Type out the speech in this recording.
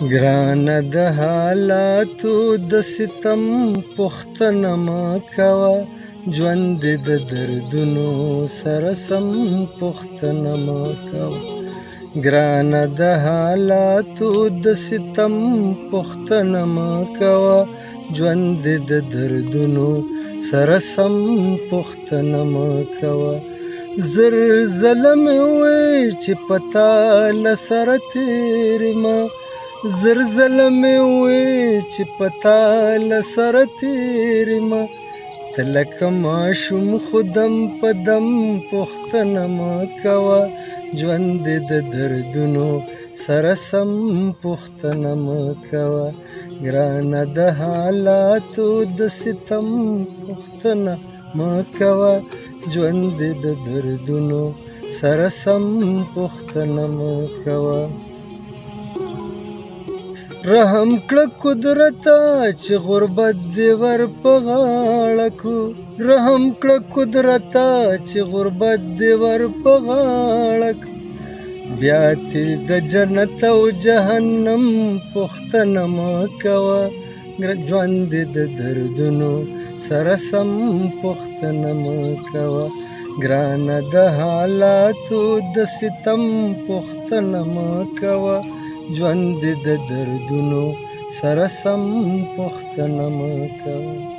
ګرانه د حالاتو د ستم پوښتنه مه کوه، ژوند دې د دردونو سره سم پوښتنه مه کوه. ګرانه د حالاتو د ستم پوښتنه مه کوه، ژوند دې د دردونو سره سم پوښتنه مه کوه. زر ځله مې وویل چې په تا له سره تېر یمه، زر ځله مې وویل چې په تا له سره تېر یمه، ته لکه ماشوم خو دم په دم پوښتنه مه کوه، ژوند دې د دردونو سره سم پوښتنه مه کوه. ګرانه د حالاتو د ستم پوښتنه مه کوه، ژوند دې د دردونو سره سم پوښتنه مه کوه. رحم کړه قدرته چې غربت دې ور په غاړه کو، رحم کړه قدرته چې غربت دې ور په غاړه کو. بیا تې د جنت او جهنم پوښتنه مه کوه، ژوند دې د دردونو سره سم پوښتنه مه کوه. ګرانه د حالاتو د ستم پوښتنه مه کوه، ژوند دې د دردونو سره سم پوښتنه مه کوه.